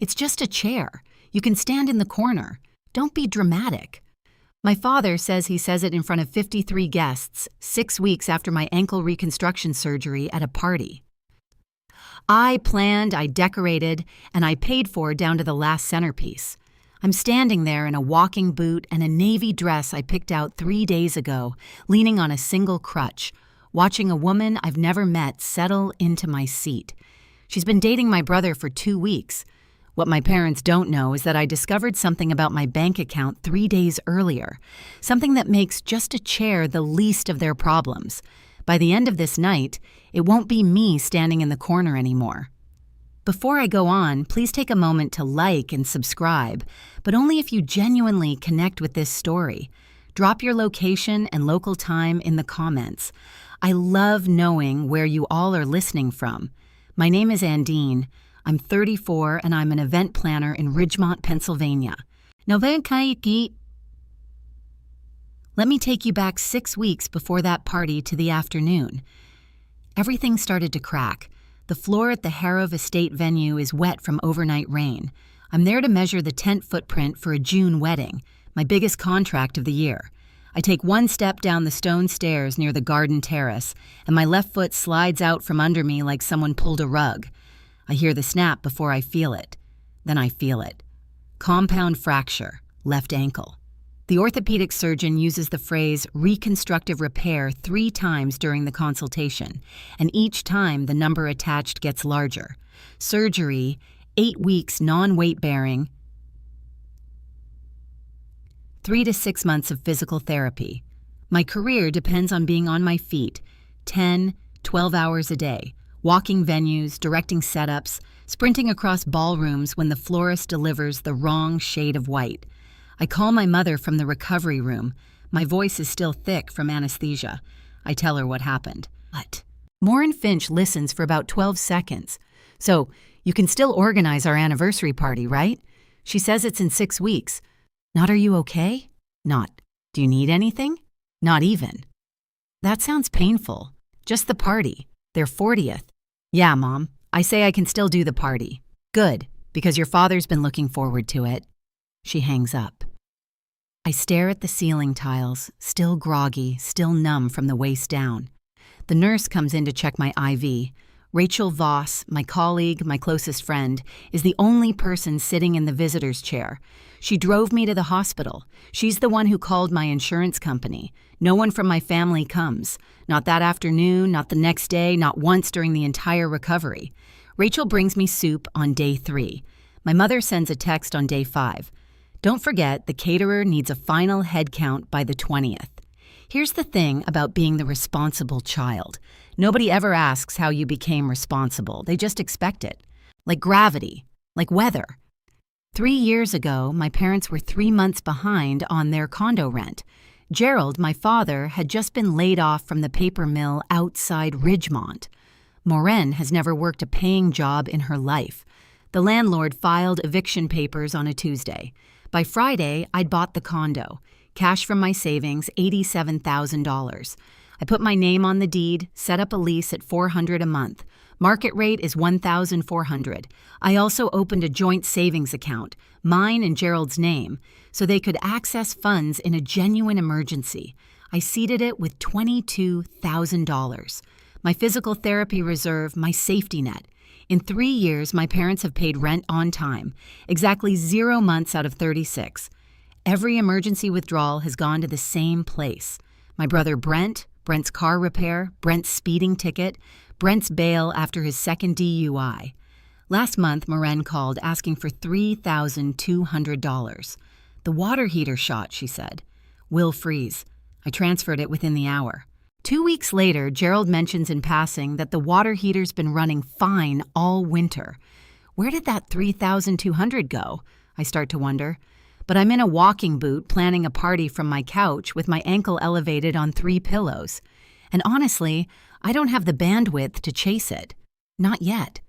It's just a chair. You can stand in the corner. Don't be dramatic. My father says he says it in front of 53 guests 6 weeks after my ankle reconstruction surgery at a party. I planned, I decorated, and I paid for down to the last centerpiece. I'm standing there in a walking boot and a navy dress I picked out 3 days ago, leaning on a single crutch, watching a woman I've never met settle into my seat. She's been dating my brother for 2 weeks. What my parents don't know is that I discovered something about my bank account 3 days earlier, something that makes just a chair the least of their problems. By the end of this night, it won't be me standing in the corner anymore. Before I go on, please take a moment to like and subscribe, but only if you genuinely connect with this story. Drop your location and local time in the comments. I love knowing where you all are listening from. My name is Andine. I'm 34 and I'm an event planner in Ridgemont, Pennsylvania. Now, let me take you back 6 weeks before that party to the afternoon. Everything started to crack. The floor at the Harrove Estate venue is wet from overnight rain. I'm there to measure the tent footprint for a June wedding, my biggest contract of the year. I take one step down the stone stairs near the garden terrace, and my left foot slides out from under me like someone pulled a rug. I hear the snap before I feel it. Then I feel it. Compound fracture, left ankle. The orthopedic surgeon uses the phrase reconstructive repair 3 times during the consultation, and each time the number attached gets larger. Surgery, 8 weeks non-weight bearing, 3 to 6 months of physical therapy. My career depends on being on my feet 10, 12 hours a day, walking venues, directing setups, sprinting across ballrooms when the florist delivers the wrong shade of white. I call my mother from the recovery room. My voice is still thick from anesthesia. I tell her what happened. What? Maureen Finch listens for about 12 seconds. So, you can still organize our anniversary party, right? She says it's in 6 weeks. Not, are you okay? Not, do you need anything? Not even. That sounds painful. Just the party. Their 40th. Yeah, Mom. I say I can still do the party. Good, because your father's been looking forward to it. She hangs up. I stare at the ceiling tiles, still groggy, still numb from the waist down. The nurse comes in to check my IV. Rachel Voss, my colleague, my closest friend, is the only person sitting in the visitor's chair. She drove me to the hospital. She's the one who called my insurance company. No one from my family comes. Not that afternoon, not the next day, not once during the entire recovery. Rachel brings me soup on day 3. My mother sends a text on day 5. Don't forget, the caterer needs a final head count by the 20th. Here's the thing about being the responsible child. Nobody ever asks how you became responsible. They just expect it. Like gravity, like weather. 3 years ago, my parents were 3 months behind on their condo rent. Gerald, my father, had just been laid off from the paper mill outside Ridgemont. Maureen has never worked a paying job in her life. The landlord filed eviction papers on a Tuesday. By Friday, I'd bought the condo. Cash from my savings, $87,000. I put my name on the deed, set up a lease at $400 a month. Market rate is $1,400. I also opened a joint savings account, mine and Gerald's name, so they could access funds in a genuine emergency. I seeded it with $22,000. My physical therapy reserve, my safety net. In 3 years, my parents have paid rent on time, exactly 0 months out of 36. Every emergency withdrawal has gone to the same place. My brother Brent, Brent's car repair, Brent's speeding ticket, Brent's bail after his second DUI. Last month, Maureen called asking for $3,200. The water heater shot, she said. Will freeze. I transferred it within the hour. 2 weeks later, Gerald mentions in passing that the water heater's been running fine all winter. Where did that $3,200 go? I start to wonder. But I'm in a walking boot planning a party from my couch with my ankle elevated on 3 pillows. And honestly, I don't have the bandwidth to chase it. Not yet.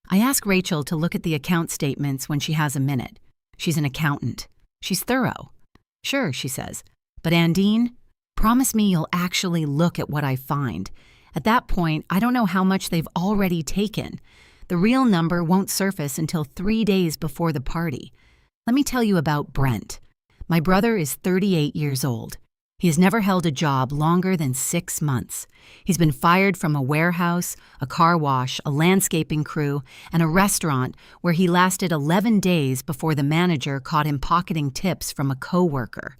I ask Rachel to look at the account statements when she has a minute. She's an accountant. She's thorough. Sure, she says. But Andine, promise me you'll actually look at what I find. At that point, I don't know how much they've already taken. The real number won't surface until 3 days before the party. Let me tell you about Brent. My brother is 38 years old. He has never held a job longer than 6 months. He's been fired from a warehouse, a car wash, a landscaping crew, and a restaurant where he lasted 11 days before the manager caught him pocketing tips from a coworker.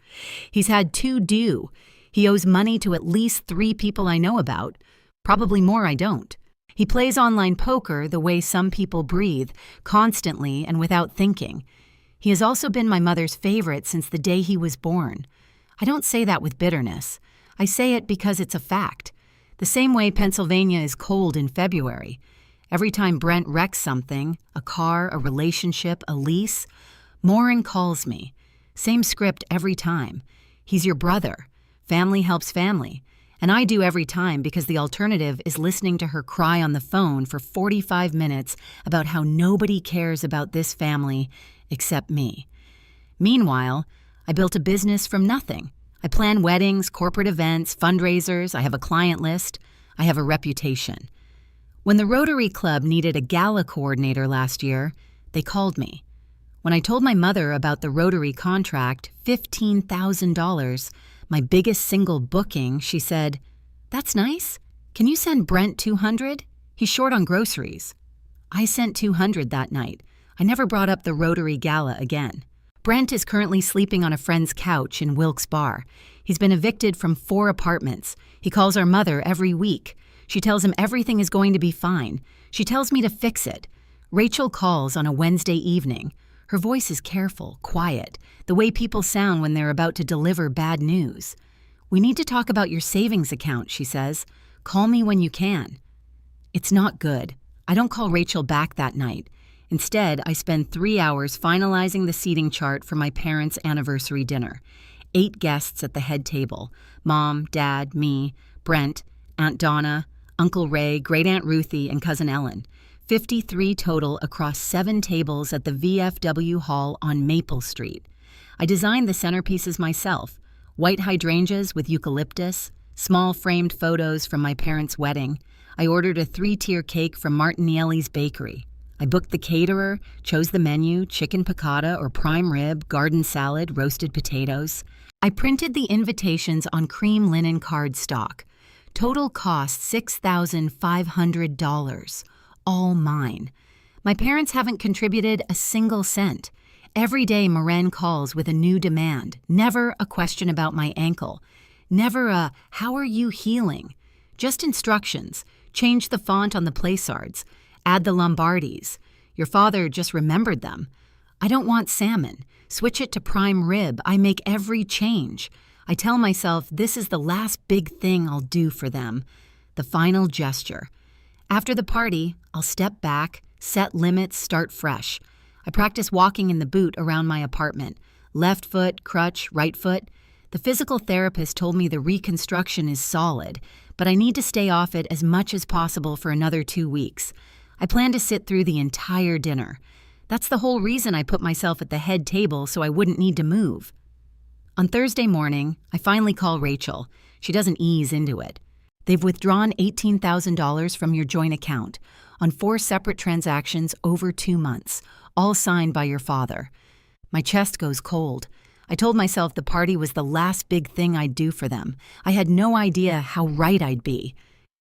He's had 2 due. He owes money to at least 3 people I know about, probably more I don't. He plays online poker the way some people breathe, constantly and without thinking. He has also been my mother's favorite since the day he was born. I don't say that with bitterness. I say it because it's a fact. The same way Pennsylvania is cold in February. Every time Brent wrecks something, a car, a relationship, a lease, Maureen calls me. Same script every time. He's your brother. Family helps family. And I do every time because the alternative is listening to her cry on the phone for 45 minutes about how nobody cares about this family except me. Meanwhile, I built a business from nothing. I plan weddings, corporate events, fundraisers. I have a client list. I have a reputation. When the Rotary Club needed a gala coordinator last year, they called me. When I told my mother about the Rotary contract, $15,000, my biggest single booking, she said, "That's nice. Can you send Brent $200? He's short on groceries." I sent $200 that night. I never brought up the Rotary Gala again. Brent is currently sleeping on a friend's couch in Wilkes Barre. He's been evicted from 4 apartments. He calls our mother every week. She tells him everything is going to be fine. She tells me to fix it. Rachel calls on a Wednesday evening. Her voice is careful, quiet, the way people sound when they're about to deliver bad news. "We need to talk about your savings account," she says. "Call me when you can." It's not good. I don't call Rachel back that night. Instead, I spend 3 hours finalizing the seating chart for my parents' anniversary dinner. 8 guests at the head table: Mom, Dad, me, Brent, Aunt Donna, Uncle Ray, Great Aunt Ruthie, and Cousin Ellen. 53 total across 7 tables at the VFW Hall on Maple Street. I designed the centerpieces myself: white hydrangeas with eucalyptus, small framed photos from my parents' wedding. I ordered a 3-tier cake from Martinelli's Bakery. I booked the caterer, chose the menu: chicken piccata or prime rib, garden salad, roasted potatoes. I printed the invitations on cream linen cardstock. Total cost $6,500, all mine. My parents haven't contributed a single cent. Every day Maren calls with a new demand, never a question about my ankle, never a "how are you healing?" Just instructions: change the font on the placards, add the Lombardis. Your father just remembered them. I don't want salmon. Switch it to prime rib. I make every change. I tell myself this is the last big thing I'll do for them. The final gesture. After the party, I'll step back, set limits, start fresh. I practice walking in the boot around my apartment. Left foot, crutch, right foot. The physical therapist told me the reconstruction is solid, but I need to stay off it as much as possible for another 2 weeks. I plan to sit through the entire dinner. That's the whole reason I put myself at the head table, so I wouldn't need to move. On Thursday morning, I finally call Rachel. She doesn't ease into it. They've withdrawn $18,000 from your joint account on 4 separate transactions over 2 months, all signed by your father. My chest goes cold. I told myself the party was the last big thing I'd do for them. I had no idea how right I'd be.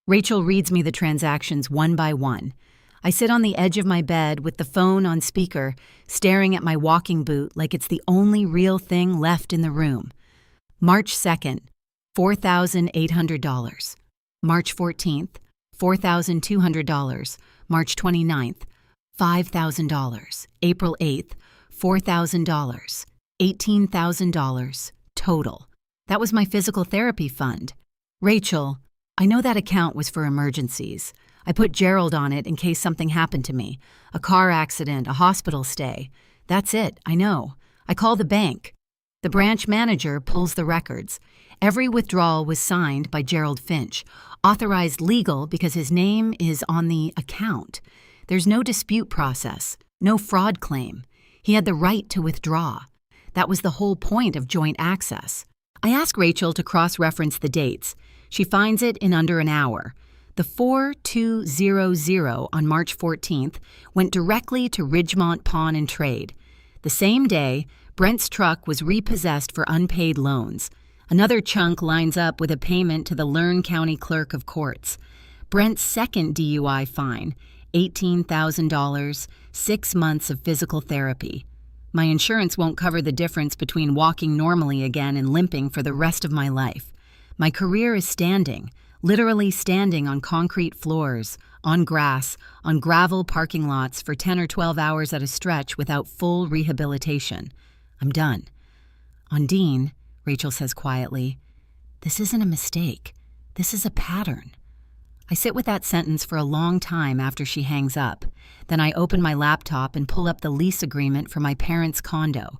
Rachel reads me the transactions one by one. I sit on the edge of my bed with the phone on speaker, staring at my walking boot like it's the only real thing left in the room. March 2nd, $4,800. March 14th, $4,200. March 29th, $5,000. April 8th, $4,000. $18,000 total. That was my physical therapy fund. Rachel, I know that account was for emergencies. I put Gerald on it in case something happened to me. A car accident, a hospital stay. That's it, I know. I call the bank. The branch manager pulls the records. Every withdrawal was signed by Gerald Finch, authorized legal because his name is on the account. There's no dispute process, no fraud claim. He had the right to withdraw. That was the whole point of joint access. I ask Rachel to cross-reference the dates. She finds it in under an hour. The 4200 on March 14th went directly to Ridgemont Pawn and Trade. The same day, Brent's truck was repossessed for unpaid loans. Another chunk lines up with a payment to the Lern County Clerk of Courts. Brent's second DUI fine, $18,000, 6 months of physical therapy. My insurance won't cover the difference between walking normally again and limping for the rest of my life. My career is standing, literally standing on concrete floors, on grass, on gravel parking lots for 10 or 12 hours at a stretch without full rehabilitation. I'm done. Undine, Rachel says quietly, this isn't a mistake. This is a pattern. I sit with that sentence for a long time after she hangs up. Then I open my laptop and pull up the lease agreement for my parents' condo.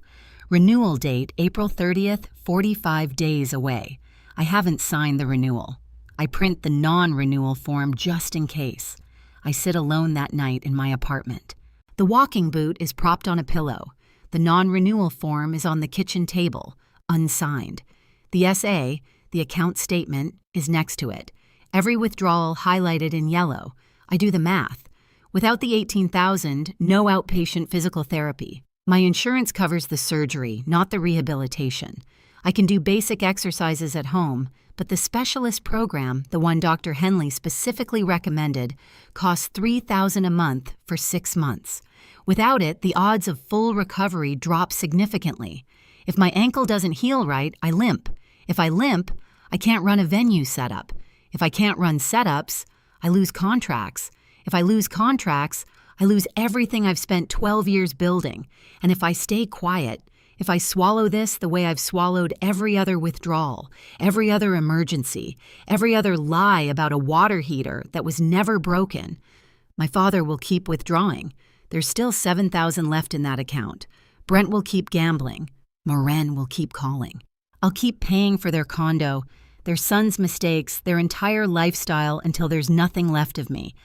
Renewal date, April 30th, 45 days away. I haven't signed the renewal. I print the non-renewal form just in case. I sit alone that night in my apartment. The walking boot is propped on a pillow. The non-renewal form is on the kitchen table, unsigned. The SA, the account statement, is next to it. Every withdrawal highlighted in yellow. I do the math. Without the $18,000, no outpatient physical therapy. My insurance covers the surgery, not the rehabilitation. I can do basic exercises at home, but the specialist program, the one Dr. Henley specifically recommended, costs $3,000 a month for 6 months. Without it, the odds of full recovery drop significantly. If my ankle doesn't heal right, I limp. If I limp, I can't run a venue setup. If I can't run setups, I lose contracts. If I lose contracts, I lose everything I've spent 12 years building. And if I stay quiet, if I swallow this the way I've swallowed every other withdrawal, every other emergency, every other lie about a water heater that was never broken, my father will keep withdrawing. There's still $7,000 left in that account. Brent will keep gambling. Moren will keep calling. I'll keep paying for their condo, their son's mistakes, their entire lifestyle until there's nothing left of me.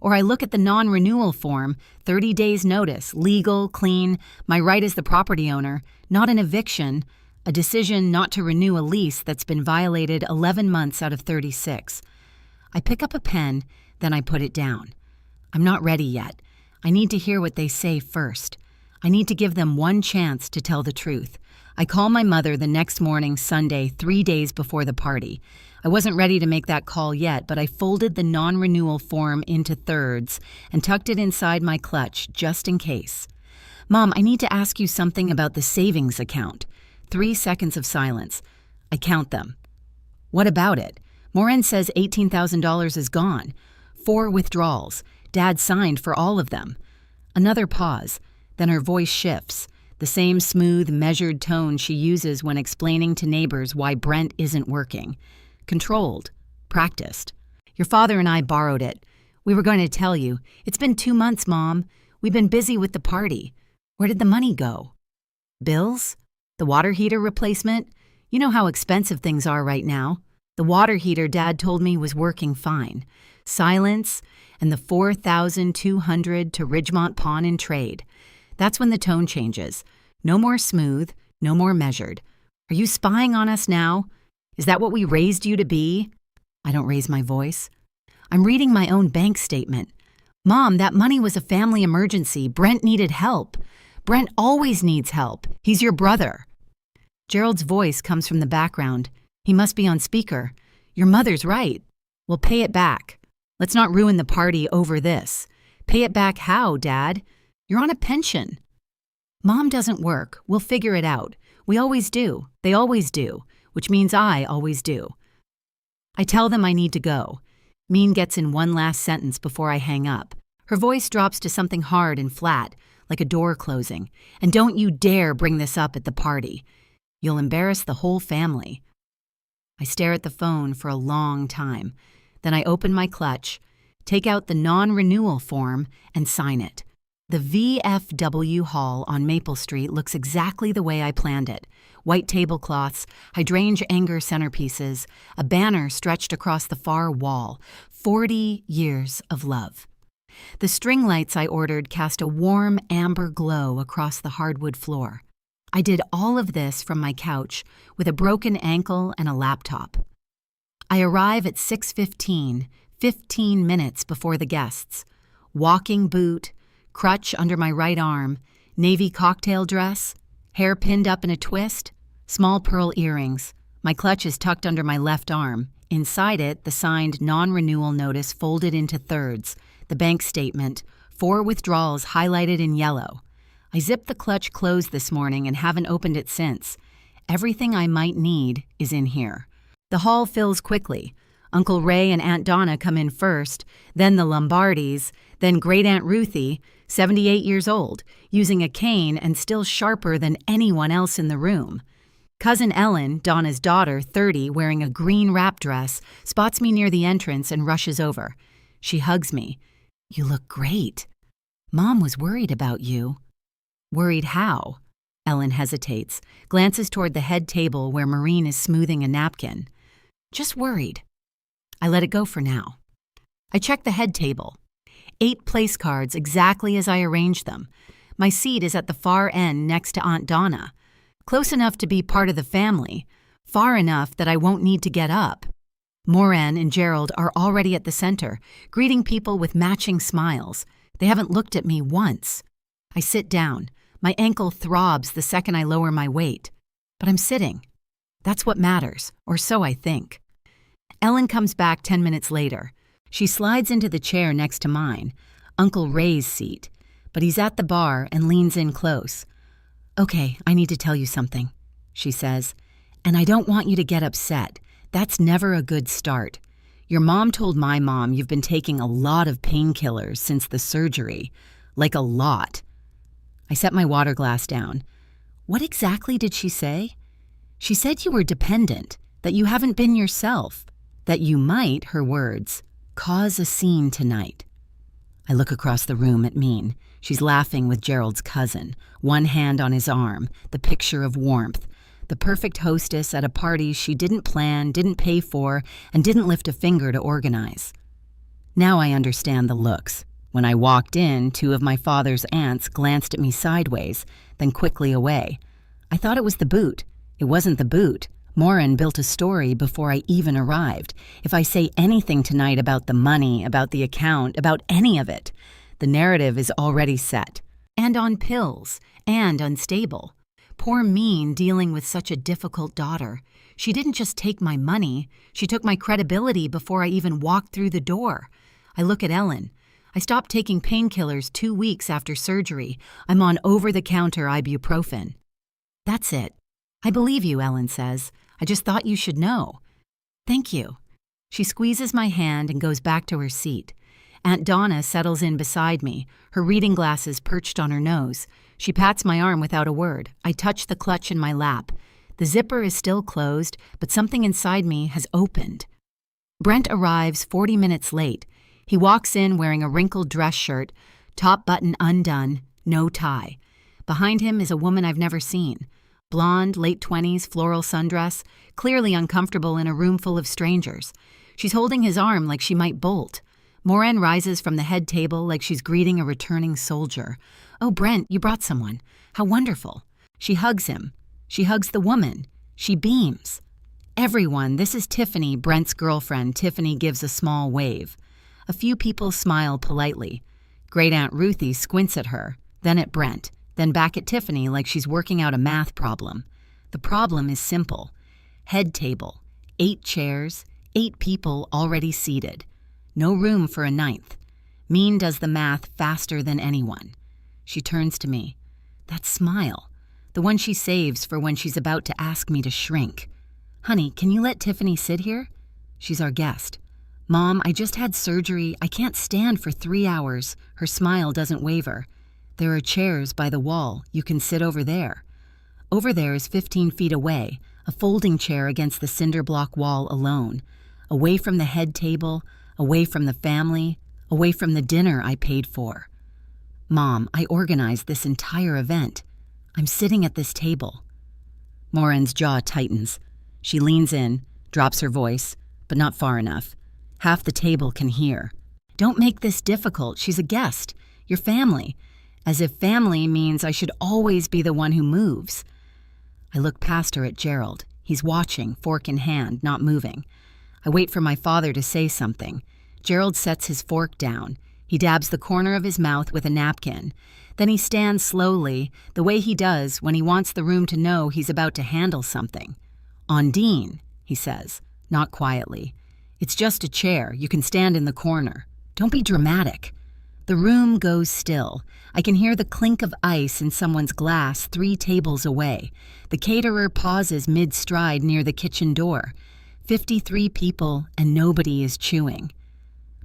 Or I look at the non-renewal form, 30 days notice, legal, clean, my right as the property owner, not an eviction, a decision not to renew a lease that's been violated 11 months out of 36. I pick up a pen, then I put it down. I'm not ready yet. I need to hear what they say first. I need to give them one chance to tell the truth. I call my mother the next morning, Sunday, 3 days before the party. I wasn't ready to make that call yet, but I folded the non-renewal form into thirds and tucked it inside my clutch just in case. Mom, I need to ask you something about the savings account. 3 seconds of silence. I count them. What about it? Moren says $18,000 is gone. 4 withdrawals. Dad signed for all of them. Another pause. Then her voice shifts. The same smooth, measured tone she uses when explaining to neighbors why Brent isn't working. Controlled. Practiced. Your father and I borrowed it. We were going to tell you. It's been 2 months, Mom. We've been busy with the party. Where did the money go? Bills? The water heater replacement? You know how expensive things are right now. The water heater Dad told me was working fine. Silence, and the $4,200 to Ridgemont Pawn and Trade. That's when the tone changes. No more smooth, no more measured. Are you spying on us now? Is that what we raised you to be? I don't raise my voice. I'm reading my own bank statement. Mom, that money was a family emergency. Brent needed help. Brent always needs help. He's your brother. Gerald's voice comes from the background. He must be on speaker. Your mother's right. Well, pay it back. Let's not ruin the party over this. Pay it back how, Dad? You're on a pension. Mom doesn't work. We'll figure it out. We always do. They always do. Which means I always do. I tell them I need to go. Mean gets in one last sentence before I hang up. Her voice drops to something hard and flat, like a door closing. And don't you dare bring this up at the party. You'll embarrass the whole family. I stare at the phone for a long time. Then I open my clutch, take out the non-renewal form, and sign it. The VFW Hall on Maple Street looks exactly the way I planned it. White tablecloths, hydrangea anger centerpieces, a banner stretched across the far wall. 40 years of love. The string lights I ordered cast a warm amber glow across the hardwood floor. I did all of this from my couch with a broken ankle and a laptop. I arrive at 6:15, 15 minutes before the guests. Walking boot, crutch under my right arm, navy cocktail dress, hair pinned up in a twist, small pearl earrings. My clutch is tucked under my left arm. Inside it, the signed non-renewal notice folded into thirds, the bank statement, 4 withdrawals highlighted in yellow. I zipped the clutch closed this morning and haven't opened it since. Everything I might need is in here. The hall fills quickly. Uncle Ray and Aunt Donna come in first, then the Lombardis, then Great Aunt Ruthie, 78 years old, using a cane and still sharper than anyone else in the room. Cousin Ellen, Donna's daughter, 30, wearing a green wrap dress, spots me near the entrance and rushes over. She hugs me. "You look great. Mom was worried about you." "Worried how?" Ellen hesitates, glances toward the head table where Maureen is smoothing a napkin. "Just worried." I let it go for now. I check the head table. 8 place cards exactly as I arranged them. My seat is at the far end next to Aunt Donna. Close enough to be part of the family, far enough that I won't need to get up. Moran and Gerald are already at the center, greeting people with matching smiles. They haven't looked at me once. I sit down. My ankle throbs the second I lower my weight. But I'm sitting. That's what matters, or so I think. Ellen comes back 10 minutes later. She slides into the chair next to mine, Uncle Ray's seat, but he's at the bar and leans in close. "Okay, I need to tell you something," she says, "and I don't want you to get upset. That's never a good start. Your mom told my mom you've been taking a lot of painkillers since the surgery, like a lot." I set my water glass down. "What exactly did she say?" "She said you were dependent, that you haven't been yourself. That you might," her words, "cause a scene tonight." I look across the room at Mean. She's laughing with Gerald's cousin, one hand on his arm, the picture of warmth, the perfect hostess at a party she didn't plan, didn't pay for, and didn't lift a finger to organize. Now I understand the looks. When I walked in, 2 of my father's aunts glanced at me sideways, then quickly away. I thought it was the boot. It wasn't the boot. Moran built a story before I even arrived. If I say anything tonight about the money, about the account, about any of it, the narrative is already set. And on pills, and unstable. Poor Mean dealing with such a difficult daughter. She didn't just take my money, she took my credibility before I even walked through the door. I look at Ellen. I stopped taking painkillers 2 weeks after surgery. I'm on over-the-counter ibuprofen. "That's it. I believe you," Ellen says. "I just thought you should know." "Thank you." She squeezes my hand and goes back to her seat. Aunt Donna settles in beside me, her reading glasses perched on her nose. She pats my arm without a word. I touch the clutch in my lap. The zipper is still closed, but something inside me has opened. Brent arrives 40 minutes late. He walks in wearing a wrinkled dress shirt, top button undone, no tie. Behind him is a woman I've never seen. Blonde, late 20s, floral sundress, clearly uncomfortable in a room full of strangers. She's holding his arm like she might bolt. Moran rises from the head table like she's greeting a returning soldier. "Oh, Brent, you brought someone. How wonderful." She hugs him. She hugs the woman. She beams. "Everyone, this is Tiffany, Brent's girlfriend." Tiffany gives a small wave. A few people smile politely. Great Aunt Ruthie squints at her, then at Brent, then back at Tiffany like she's working out a math problem. The problem is simple. Head table, 8 chairs, 8 people already seated. No room for a 9th. Mean does the math faster than anyone. She turns to me. That smile, the one she saves for when she's about to ask me to shrink. "Honey, can you let Tiffany sit here?" She's our guest. "Mom, I just had surgery. I can't stand for 3 hours." Her smile doesn't waver. "There are chairs by the wall. You can sit over there." Over there is 15 feet away, a folding chair against the cinder block wall alone. Away from the head table, away from the family, away from the dinner I paid for. "Mom, I organized this entire event. I'm sitting at this table." Moran's jaw tightens. She leans in, drops her voice, but not far enough. Half the table can hear. "Don't make this difficult. She's a guest. Your family." As if family means I should always be the one who moves. I look past her at Gerald. He's watching, fork in hand, not moving. I wait for my father to say something. Gerald sets his fork down. He dabs the corner of his mouth with a napkin. Then he stands slowly, the way he does when he wants the room to know he's about to handle something. "Ondine," he says, not quietly. "It's just a chair. You can stand in the corner. Don't be dramatic." The room goes still. I can hear the clink of ice in someone's glass 3 tables away. The caterer pauses mid-stride near the kitchen door. 53 people, and nobody is chewing.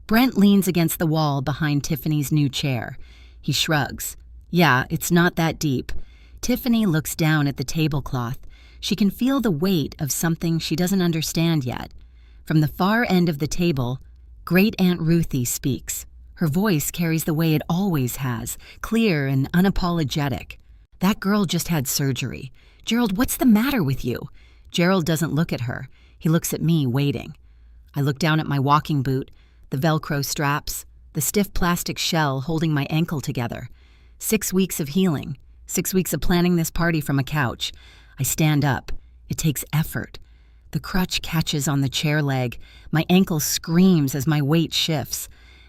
Brent leans against the wall behind Tiffany's new chair. He shrugs. "Yeah, it's not that deep." Tiffany looks down at the tablecloth. She can feel the weight of something she doesn't understand yet. From the far end of the table, Great Aunt Ruthie speaks. Her voice carries the way it always has, clear and unapologetic. "That girl just had surgery. Gerald, what's the matter with you?" Gerald doesn't look at her. He looks at me, waiting. I look down at my walking boot, the Velcro straps, the stiff plastic shell holding my ankle together. 6 weeks of healing, 6 weeks of planning this party from a couch. I stand up. It takes effort. The crutch catches on the chair leg. My ankle screams as my weight shifts.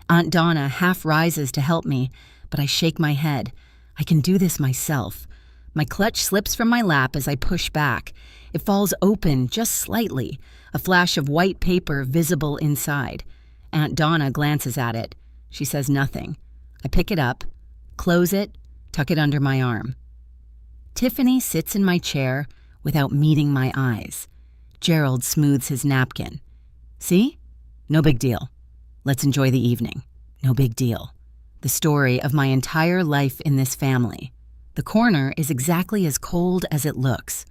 Aunt Donna half rises to help me, but I shake my head. I can do this myself. My clutch slips from my lap as I push back. It falls open just slightly, a flash of white paper visible inside. Aunt Donna glances at it. She says nothing. I pick it up, close it, tuck it under my arm. Tiffany sits in my chair without meeting my eyes. Gerald smooths his napkin. "See? No big deal. Let's enjoy the evening. No big deal." The story of my entire life in this family. The corner is exactly as cold as it looks.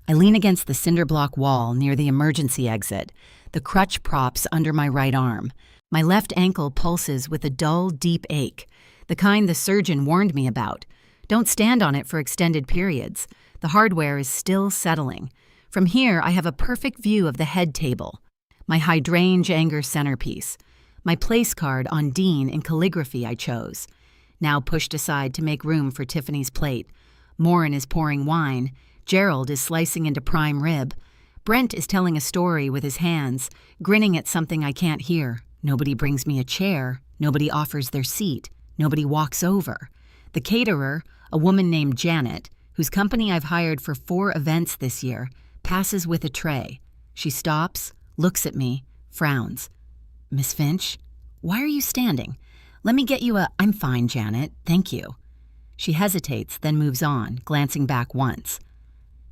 I lean against the cinder block wall near the emergency exit, the crutch props under my right arm. My left ankle pulses with a dull, deep ache, the kind the surgeon warned me about. Don't stand on it for extended periods. The hardware is still settling. From here, I have a perfect view of the head table, my hydrangea anger centerpiece, my place card on Dean in calligraphy I chose, now pushed aside to make room for Tiffany's plate. Morin is pouring wine. Gerald is slicing into prime rib. Brent is telling a story with his hands, grinning at something I can't hear. Nobody brings me a chair. Nobody offers their seat. Nobody walks over. The caterer, a woman named Janet, whose company I've hired for 4 events this year, passes with a tray. She stops, looks at me, frowns. "Miss Finch, why are you standing? Let me get you a—" "I'm fine, Janet, thank you." She hesitates, then moves on, glancing back once.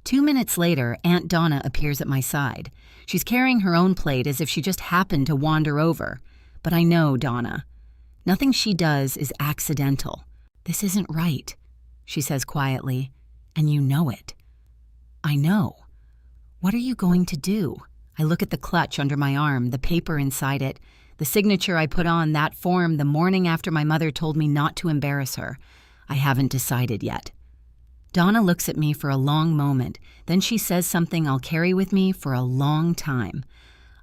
2 minutes later, Aunt Donna appears at my side. She's carrying her own plate as if she just happened to wander over. But I know Donna. Nothing she does is accidental. "This isn't right," she says quietly, "and you know it." I know. "What are you going to do?" I look at the clutch under my arm, the paper inside it, the signature I put on that form the morning after my mother told me not to embarrass her. I haven't decided yet. Donna looks at me for a long moment, then she says something I'll carry with me for a long time.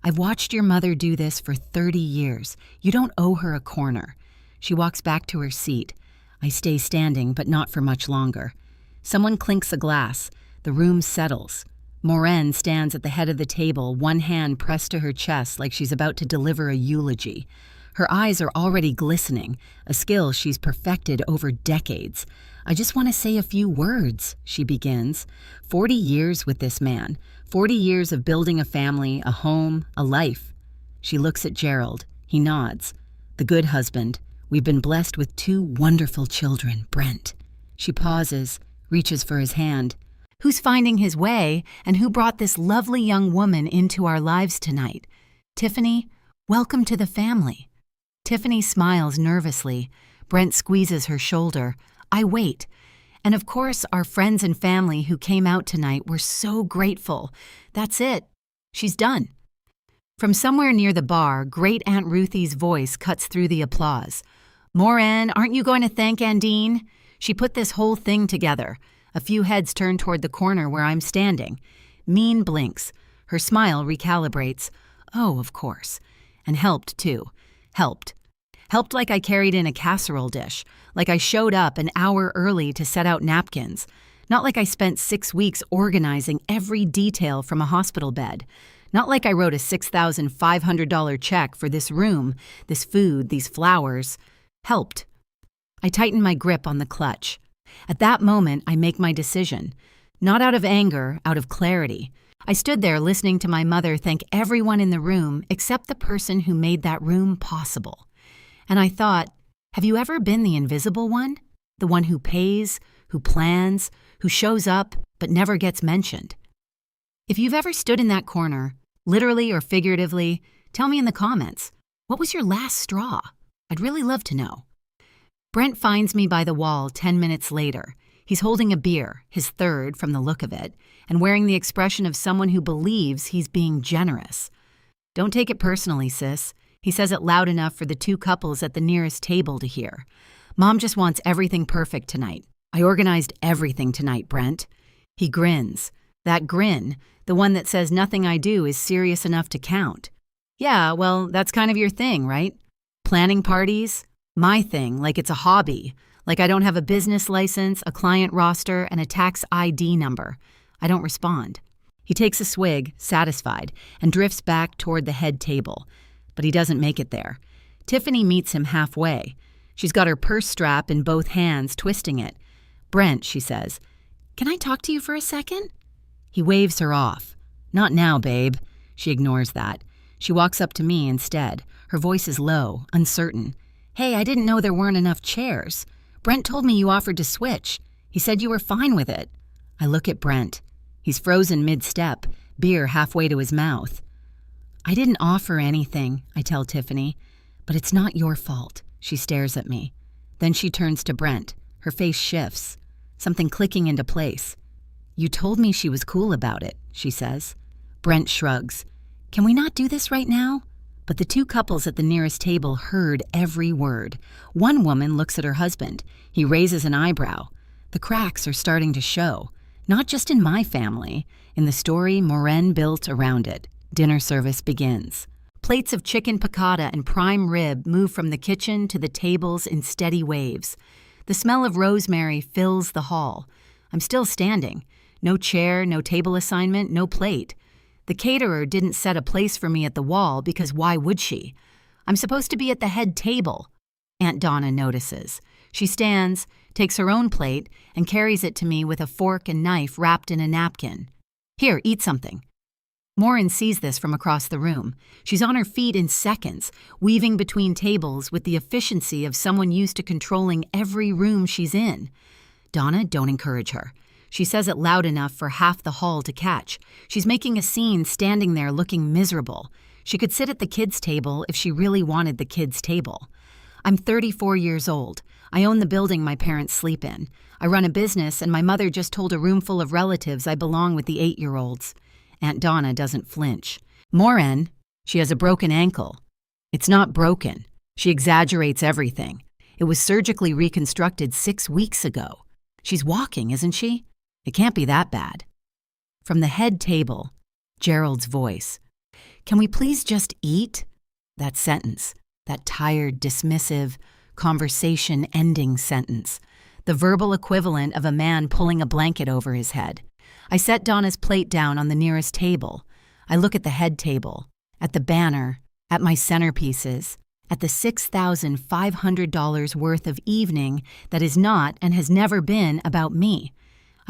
"I've watched your mother do this for 30 years. You don't owe her a corner." She walks back to her seat. I stay standing, but not for much longer. Someone clinks a glass. The room settles. Morin stands at the head of the table, one hand pressed to her chest like she's about to deliver a eulogy. Her eyes are already glistening, a skill she's perfected over decades. "I just want to say a few words," she begins. 40 years with this man. 40 years of building a family, a home, a life. She looks at Gerald. He nods. "The good husband. We've been blessed with 2 wonderful children, Brent." She pauses, reaches for his hand. "Who's finding his way, and who brought this lovely young woman into our lives tonight? Tiffany, welcome to the family." Tiffany smiles nervously. Brent squeezes her shoulder. I wait. And of course, our friends and family who came out tonight were so grateful. That's it. She's done. From somewhere near the bar, Great Aunt Ruthie's voice cuts through the applause. "Morin, aren't you going to thank Ondine? She put this whole thing together." A few heads turn toward the corner where I'm standing. Mean blinks. Her smile recalibrates. "Oh, of course." And helped, too. Helped. Helped like I carried in a casserole dish, like I showed up an hour early to set out napkins. Not like I spent 6 weeks organizing every detail from a hospital bed. Not like I wrote a $6,500 check for this room, this food, these flowers. Helped. I tighten my grip on the clutch. At that moment, I make my decision. Not out of anger, out of clarity. I stood there listening to my mother thank everyone in the room except the person who made that room possible. And I thought, have you ever been the invisible one? The one who pays, who plans, who shows up, but never gets mentioned? If you've ever stood in that corner, literally or figuratively, tell me in the comments. What was your last straw? I'd really love to know. Brent finds me by the wall 10 minutes later. He's holding a beer, his third from the look of it, and wearing the expression of someone who believes he's being generous. Don't take it personally, sis. He says it loud enough for the two couples at the nearest table to hear. Mom just wants everything perfect tonight. I organized everything tonight, Brent. He grins. That grin, the one that says nothing I do is serious enough to count. Yeah, well, that's kind of your thing, right? Planning parties? My thing, like it's a hobby. Like I don't have a business license, a client roster, and a tax ID number. I don't respond. He takes a swig, satisfied, and drifts back toward the head table. But he doesn't make it there. Tiffany meets him halfway. She's got her purse strap in both hands, twisting it. Brent, she says, "Can I talk to you for a second?" He waves her off. "Not now, babe." She ignores that. She walks up to me instead. Her voice is low, uncertain. "Hey, I didn't know there weren't enough chairs. Brent told me you offered to switch. He said you were fine with it." I look at Brent. He's frozen mid-step, beer halfway to his mouth. "I didn't offer anything," I tell Tiffany. "But it's not your fault." She stares at me. Then she turns to Brent. Her face shifts, something clicking into place. "You told me she was cool about it," she says. Brent shrugs. "Can we not do this right now?" But the two couples at the nearest table heard every word. One woman looks at her husband. He raises an eyebrow. The cracks are starting to show. Not just in my family, in the story Moren built around it. Dinner service begins. Plates of chicken piccata and prime rib move from the kitchen to the tables in steady waves. The smell of rosemary fills the hall. I'm still standing. No chair, no table assignment, no plate. The caterer didn't set a place for me at the wall because why would she? I'm supposed to be at the head table. Aunt Donna notices. She stands, takes her own plate, and carries it to me with a fork and knife wrapped in a napkin. "Here, eat something." Moren sees this from across the room. She's on her feet in seconds, weaving between tables with the efficiency of someone used to controlling every room she's in. Donna, don't encourage her. She says it loud enough for half the hall to catch. She's making a scene standing there looking miserable. She could sit at the kids' table if she really wanted the kids' table. I'm 34 years old. I own the building my parents sleep in. I run a business, and my mother just told a room full of relatives I belong with the 8-year-olds. Aunt Donna doesn't flinch. Moren, she has a broken ankle. It's not broken. She exaggerates everything. It was surgically reconstructed 6 weeks ago. She's walking, isn't she? It can't be that bad. From the head table, Gerald's voice. "Can we please just eat?" That sentence, that tired, dismissive, conversation-ending sentence, the verbal equivalent of a man pulling a blanket over his head. I set Donna's plate down on the nearest table. I look at the head table, at the banner, at my centerpieces, at the $6,500 worth of evening that is not and has never been about me.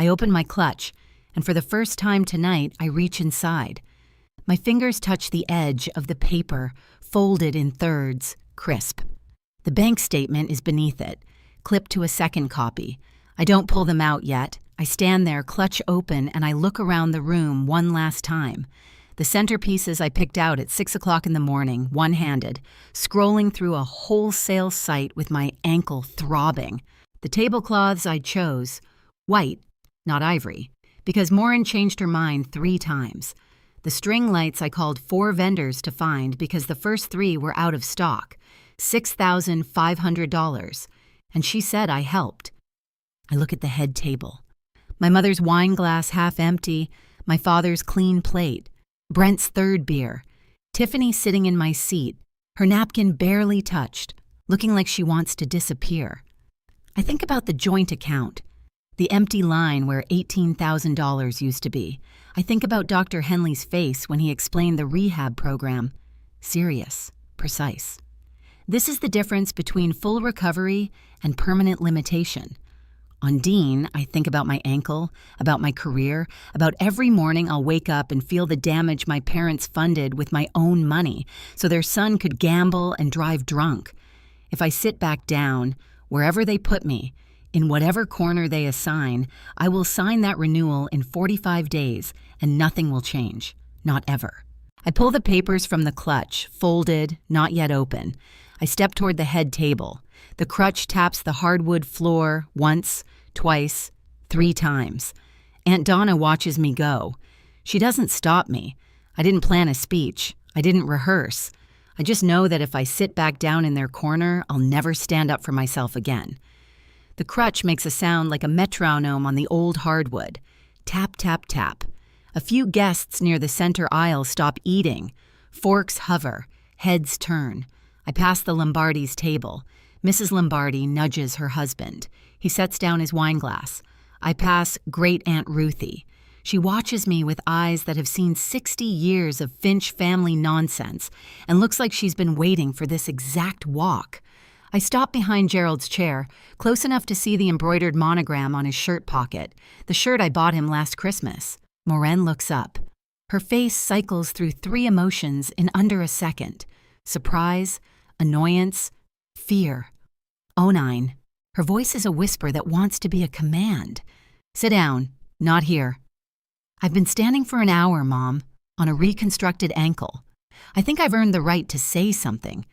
I open my clutch, and for the first time tonight, I reach inside. My fingers touch the edge of the paper, folded in thirds, crisp. The bank statement is beneath it, clipped to a second copy. I don't pull them out yet. I stand there, clutch open, and I look around the room one last time. The centerpieces I picked out at 6 o'clock in the morning, one-handed, scrolling through a wholesale site with my ankle throbbing. The tablecloths I chose, white, not ivory, because Moren changed her mind 3 times. The string lights I called 4 vendors to find because the first 3 were out of stock, $6,500, and she said I helped. I look at the head table. My mother's wine glass half empty, my father's clean plate, Brent's third beer, Tiffany sitting in my seat, her napkin barely touched, looking like she wants to disappear. I think about the joint account. The empty line where $18,000 used to be. I think about Dr. Henley's face when he explained the rehab program. Serious, precise. This is the difference between full recovery and permanent limitation. On Dean, I think about my ankle, about my career, about every morning I'll wake up and feel the damage my parents funded with my own money so their son could gamble and drive drunk. If I sit back down, wherever they put me, in whatever corner they assign, I will sign that renewal in 45 days and nothing will change. Not ever. I pull the papers from the clutch, folded, not yet open. I step toward the head table. The crutch taps the hardwood floor once, twice, 3 times. Aunt Donna watches me go. She doesn't stop me. I didn't plan a speech. I didn't rehearse. I just know that if I sit back down in their corner, I'll never stand up for myself again. The crutch makes a sound like a metronome on the old hardwood. Tap, tap, tap. A few guests near the center aisle stop eating. Forks hover. Heads turn. I pass the Lombardi's table. Mrs. Lombardi nudges her husband. He sets down his wine glass. I pass Great Aunt Ruthie. She watches me with eyes that have seen 60 years of Finch family nonsense and looks like she's been waiting for this exact walk. I stop behind Gerald's chair, close enough to see the embroidered monogram on his shirt pocket, the shirt I bought him last Christmas. Maureen looks up. Her face cycles through 3 emotions in under a second. Surprise, annoyance, fear. Onine. Her voice is a whisper that wants to be a command. Sit down. Not here. I've been standing for an hour, Mom, on a reconstructed ankle. I think I've earned the right to say something.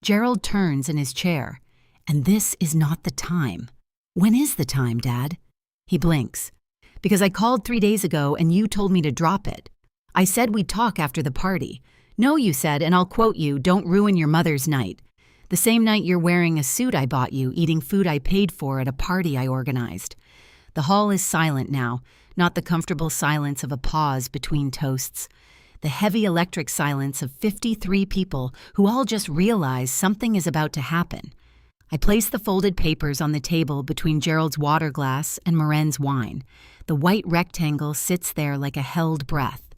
Gerald turns in his chair. And this is not the time. When is the time, Dad? He blinks. Because I called 3 days ago and you told me to drop it. I said we'd talk after the party. No, you said, and I'll quote you, don't ruin your mother's night. The same night you're wearing a suit I bought you, eating food I paid for at a party I organized. The hall is silent now, not the comfortable silence of a pause between toasts. The heavy electric silence of 53 people who all just realize something is about to happen. I place the folded papers on the table between Gerald's water glass and Maureen's wine. The white rectangle sits there like a held breath.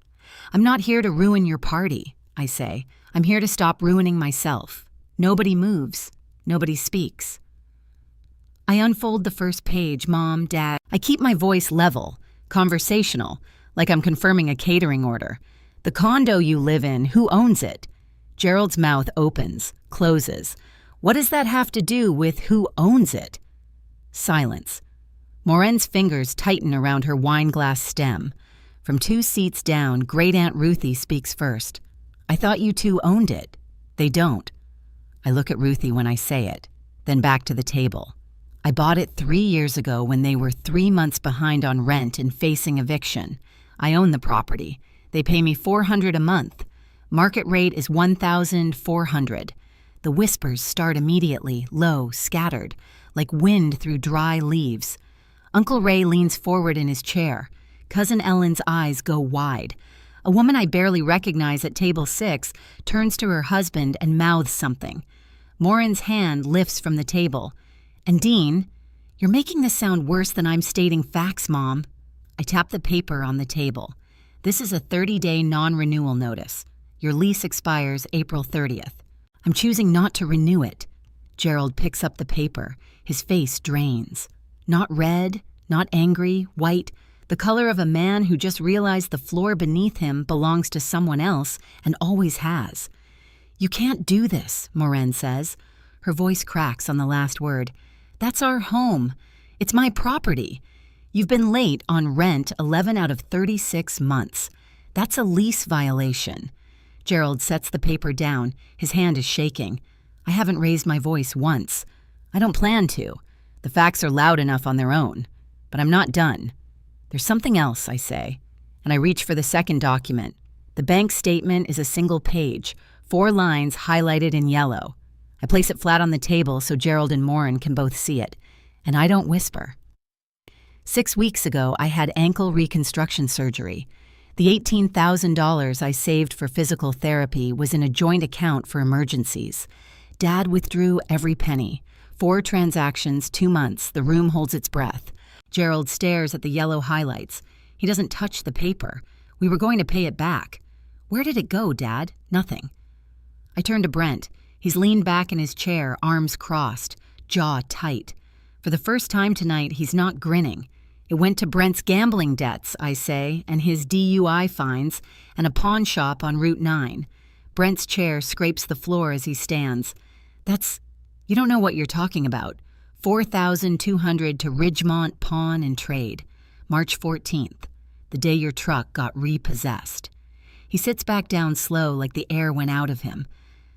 I'm not here to ruin your party, I say. I'm here to stop ruining myself. Nobody moves. Nobody speaks. I unfold the first page, Mom, Dad. I keep my voice level, conversational, like I'm confirming a catering order. The condo you live in, who owns it? Gerald's mouth opens, closes. What does that have to do with who owns it? Silence. Maureen's fingers tighten around her wine glass stem. From 2 seats down, Great Aunt Ruthie speaks first. I thought you two owned it. They don't. I look at Ruthie when I say it, then back to the table. I bought it 3 years ago when they were 3 months behind on rent and facing eviction. I own the property. They pay me $400 a month. Market rate is $1,400. The whispers start immediately, low, scattered, like wind through dry leaves. Uncle Ray leans forward in his chair. Cousin Ellen's eyes go wide. A woman I barely recognize at table 6 turns to her husband and mouths something. Maureen's hand lifts from the table. And Dean, you're making this sound worse than I'm stating facts, Mom. I tap the paper on the table. This is a 30-day non-renewal notice. Your lease expires April 30th. I'm choosing not to renew it. Gerald picks up the paper. His face drains. Not red, not angry, white, the color of a man who just realized the floor beneath him belongs to someone else and always has. You can't do this, Maureen says. Her voice cracks on the last word. That's our home. It's my property. You've been late on rent 11 out of 36 months. That's a lease violation. Gerald sets the paper down. His hand is shaking. I haven't raised my voice once. I don't plan to. The facts are loud enough on their own. But I'm not done. There's something else, I say, and I reach for the second document. The bank statement is a single page, 4 lines highlighted in yellow. I place it flat on the table so Gerald and Maureen can both see it, and I don't whisper. 6 weeks ago, I had ankle reconstruction surgery. The $18,000 I saved for physical therapy was in a joint account for emergencies. Dad withdrew every penny. 4 transactions, 2 months, the room holds its breath. Gerald stares at the yellow highlights. He doesn't touch the paper. We were going to pay it back. Where did it go, Dad? Nothing. I turn to Brent. He's leaned back in his chair, arms crossed, jaw tight. For the first time tonight, he's not grinning. It went to Brent's gambling debts, I say, and his DUI fines, and a pawn shop on Route 9. Brent's chair scrapes the floor as he stands. You don't know what you're talking about. $4,200 to Ridgemont Pawn and Trade. March 14th, the day your truck got repossessed. He sits back down slow like the air went out of him.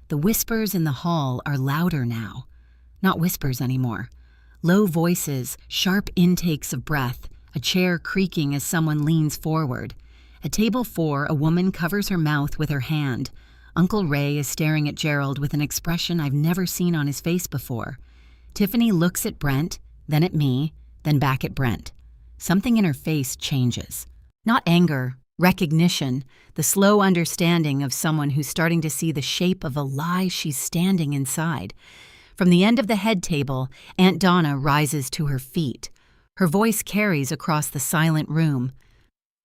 The whispers in the hall are louder now. Not whispers anymore. Low voices, sharp intakes of breath, a chair creaking as someone leans forward. At table 4, a woman covers her mouth with her hand. Uncle Ray is staring at Gerald with an expression I've never seen on his face before. Tiffany looks at Brent, then at me, then back at Brent. Something in her face changes. Not anger, recognition, the slow understanding of someone who's starting to see the shape of a lie she's standing inside. From the end of the head table, Aunt Donna rises to her feet. Her voice carries across the silent room.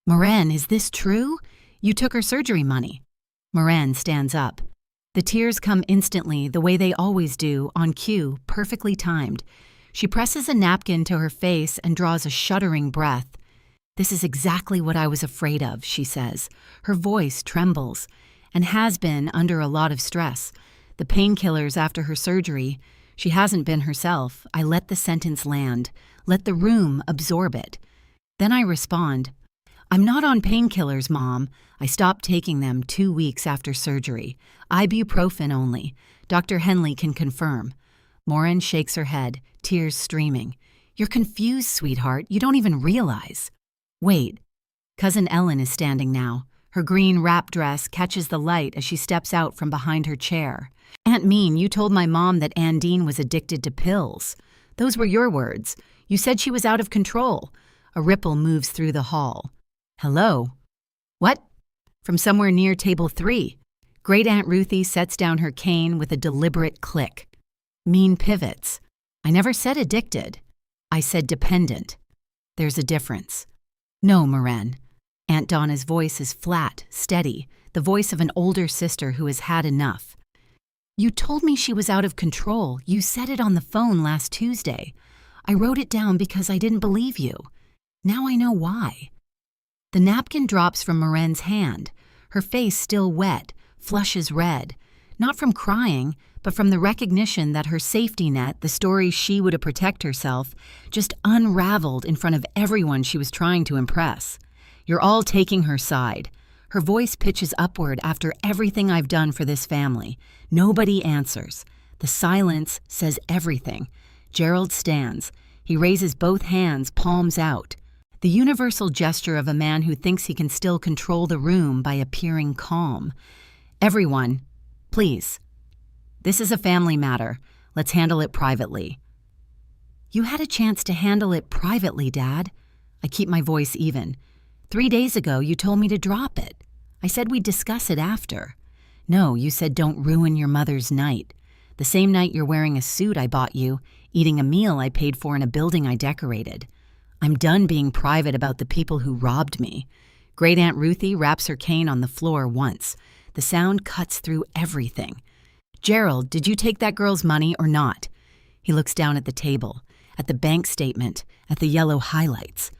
"Moran, is this true? You took her surgery money." Moran stands up. The tears come instantly, the way they always do, on cue, perfectly timed. She presses a napkin to her face and draws a shuddering breath. "This is exactly what I was afraid of," she says. Her voice trembles, and has been under a lot of stress. The painkillers after her surgery. She hasn't been herself. I let the sentence land. Let the room absorb it. Then I respond, "I'm not on painkillers, Mom. I stopped taking them 2 weeks after surgery. Ibuprofen only. Dr. Henley can confirm." Moran shakes her head, tears streaming. "You're confused, sweetheart. You don't even realize." "Wait." Cousin Ellen is standing now. Her green wrap dress catches the light as she steps out from behind her chair. "Aunt Mean, you told my mom that Andine was addicted to pills. Those were your words. You said she was out of control." A ripple moves through the hall. "Hello?" "What?" From somewhere near table 3. Great Aunt Ruthie sets down her cane with a deliberate click. "Mean pivots. I never said addicted. I said dependent. There's a difference." "No, Moran." Aunt Donna's voice is flat, steady, the voice of an older sister who has had enough. "You told me she was out of control. You said it on the phone last Tuesday. I wrote it down because I didn't believe you. Now I know why." The napkin drops from Moran's hand. Her face still wet, flushes red. Not from crying, but from the recognition that her safety net, the story she would protect herself, just unraveled in front of everyone she was trying to impress. "You're all taking her side." Her voice pitches upward after everything I've done for this family. Nobody answers. The silence says everything. Gerald stands. He raises both hands, palms out. The universal gesture of a man who thinks he can still control the room by appearing calm. "Everyone, please. This is a family matter. Let's handle it privately." "You had a chance to handle it privately, Dad." I keep my voice even. 3 days ago, you told me to drop it. I said we'd discuss it after. "No, you said don't ruin your mother's night. The same night you're wearing a suit I bought you, eating a meal I paid for in a building I decorated. I'm done being private about the people who robbed me." Great Aunt Ruthie wraps her cane on the floor once. The sound cuts through everything. "Gerald, did you take that girl's money or not?" He looks down at the table, at the bank statement, at the yellow highlights.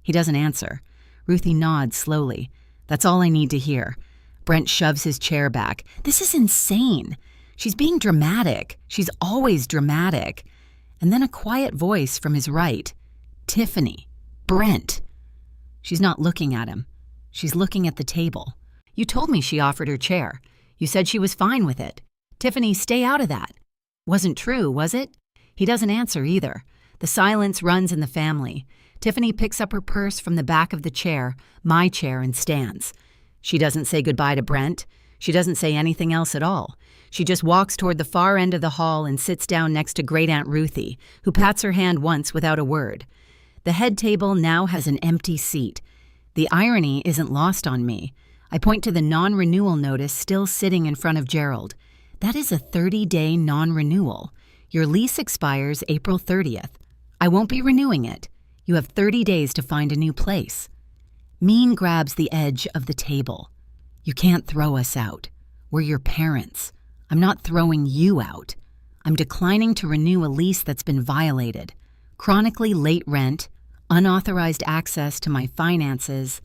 He doesn't answer. Ruthie nods slowly. "That's all I need to hear." Brent shoves his chair back. "This is insane. She's being dramatic. She's always dramatic." And then a quiet voice from his right. "Tiffany. Brent." She's not looking at him. She's looking at the table. "You told me she offered her chair. You said she was fine with it. Tiffany, stay out of that." "Wasn't true, was it?" He doesn't answer either. The silence runs in the family. Tiffany picks up her purse from the back of the chair, my chair, and stands. She doesn't say goodbye to Brent. She doesn't say anything else at all. She just walks toward the far end of the hall and sits down next to Great Aunt Ruthie, who pats her hand once without a word. The head table now has an empty seat. The irony isn't lost on me. I point to the non-renewal notice still sitting in front of Gerald. That is a 30-day non-renewal. Your lease expires April 30th. I won't be renewing it. You have 30 days to find a new place. Mean grabs the edge of the table. You can't throw us out. We're your parents. I'm not throwing you out. I'm declining to renew a lease that's been violated. Chronically late rent, unauthorized access to my finances,